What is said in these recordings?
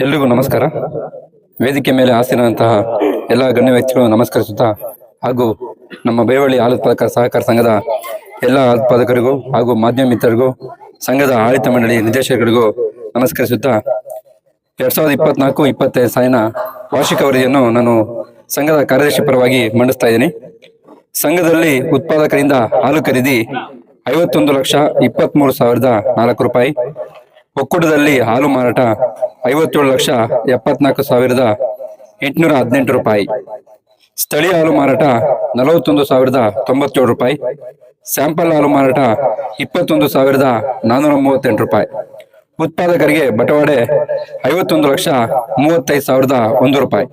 ಎಲ್ರಿಗೂ ನಮಸ್ಕಾರ. ವೇದಿಕೆ ಮೇಲೆ ಆಸೀನಂತಹ ಎಲ್ಲ ಗಣ್ಯ ವ್ಯಕ್ತಿಗಳು ನಮಸ್ಕರಿಸುತ್ತಾ, ಹಾಗೂ ನಮ್ಮ ಬೇವಳ್ಳಿ ಹಾಲು ಉತ್ಪಾದಕರ ಸಹಕಾರ ಸಂಘದ ಎಲ್ಲ ಉತ್ಪಾದಕರಿಗೂ ಹಾಗೂ ಮಾಧ್ಯಮ ಮಿತ್ರರಿಗೂ, ಸಂಘದ ಆಡಳಿತ ಮಂಡಳಿ ನಿರ್ದೇಶಕರಿಗೂ ನಮಸ್ಕರಿಸುತ್ತಾ, 2024-25 ಸಾಲಿನ ವಾರ್ಷಿಕ ವರದಿಯನ್ನು ನಾನು ಸಂಘದ ಕಾರ್ಯದರ್ಶಿ ಪರವಾಗಿ ಮಂಡಿಸ್ತಾ ಇದ್ದೀನಿ. ಸಂಘದಲ್ಲಿ ಉತ್ಪಾದಕರಿಂದ ಹಾಲು ಖರೀದಿ 51,23,004 ರೂಪಾಯಿ. ಒಕ್ಕೂಟದಲ್ಲಿ ಹಾಲು ಮಾರಾಟ 57,74,818 ರೂಪಾಯಿ. ಸ್ಥಳೀಯ ಹಾಲು ಮಾರಾಟ 41,097 ರೂಪಾಯಿ. ಸ್ಯಾಂಪಲ್ ಹಾಲು ಮಾರಾಟ 21,438 ರೂಪಾಯಿ. ಉತ್ಪಾದಕರಿಗೆ ಬಟವಾಡೆ 51,35,001 ರೂಪಾಯಿ.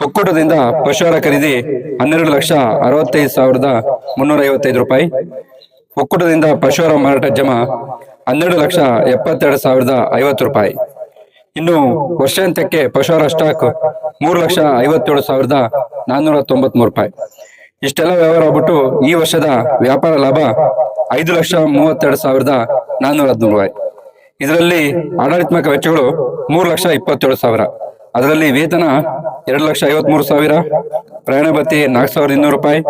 ಒಕ್ಕೂಟದಿಂದ ಪಶುಹಾರ ಖರೀದಿ 12,65,355 ರೂಪಾಯಿ. ಒಕ್ಕೂಟದಿಂದ ಪಶುಹಾರ ಮಾರಾಟ ಜಮಾ 12,72,050 ರೂಪಾಯಿ. ಇನ್ನು ವರ್ಷಾಂತ್ಯಕ್ಕೆ ಪಶುಹಾರ ಸ್ಟಾಕ್ 3,57,493 ರೂಪಾಯಿ. ಇಷ್ಟೆಲ್ಲ ವ್ಯವಹಾರ ಆಗ್ಬಿಟ್ಟು ಈ ವರ್ಷದ ವ್ಯಾಪಾರ ಲಾಭ 5,32,415 ರೂಪಾಯಿ. ಇದರಲ್ಲಿ ಆಡಳಿತಾತ್ಮಕ ವೆಚ್ಚಗಳು 3,27,000. ಅದರಲ್ಲಿ ವೇತನ 2,53,000, ಪ್ರಯಾಣ ಭತ್ಯೆ 4,200 ರೂಪಾಯಿ,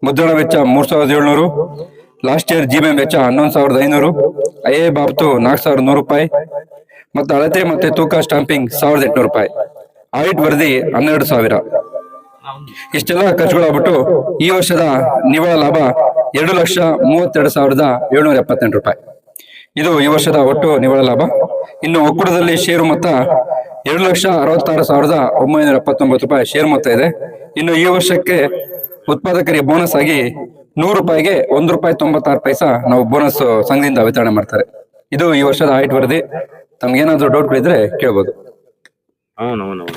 ಮುದ್ರಣ ವೆಚ್ಚ 3,700, ಲಾಸ್ಟ್ ಇಯರ್ ಜಿಬಿಎಂ ವೆಚ್ಚ 11,500, ಐಎ ಬಾಬ್ತು 4,100 ರೂಪಾಯಿ, ಮತ್ತು ಅಳತೆ ಮತ್ತೆ ತೂಕ ಸ್ಟಾಂಪಿಂಗ್ 1,800 ರೂಪಾಯಿ. ಆಡಿಟ್ ವರದಿ 12,000. ಇಷ್ಟೆಲ್ಲ ಖರ್ಚುಗಳಾಗ್ಬಿಟ್ಟು ಈ ವರ್ಷದ ನಿವ್ವಳ ಲಾಭ 2,32,778 ರೂಪಾಯಿ. ಇದು ಈ ವರ್ಷದ ಒಟ್ಟು ನಿವ್ವಳ ಲಾಭ. ಇನ್ನು ಒಕ್ಕೂಟದಲ್ಲಿ ಷೇರು ಮೊತ್ತ 2,66,979 ರೂಪಾಯಿ ಷೇರು ಮೊತ್ತ ಇದೆ. ಇನ್ನು ಈ ವರ್ಷಕ್ಕೆ ಉತ್ಪಾದಕರಿಗೆ ಬೋನಸ್ ಆಗಿ 100 ರೂಪಾಯಿಗೆ 1 ರೂಪಾಯಿ 96 ಪೈಸಾ ನಾವು ಬೋನಸ್ ಸಂಘದಿಂದ ವಿತರಣೆ ಮಾಡ್ತಾರೆ. ಇದು ಈ ವರ್ಷದ ಆಡಿಟ್ ವರದಿ. ತಮ್ಗೇನಾದ್ರೂ ಡೌಟ್ಗಳಿದ್ರೆ ಕೇಳ್ಬೋದು. అవునవునవును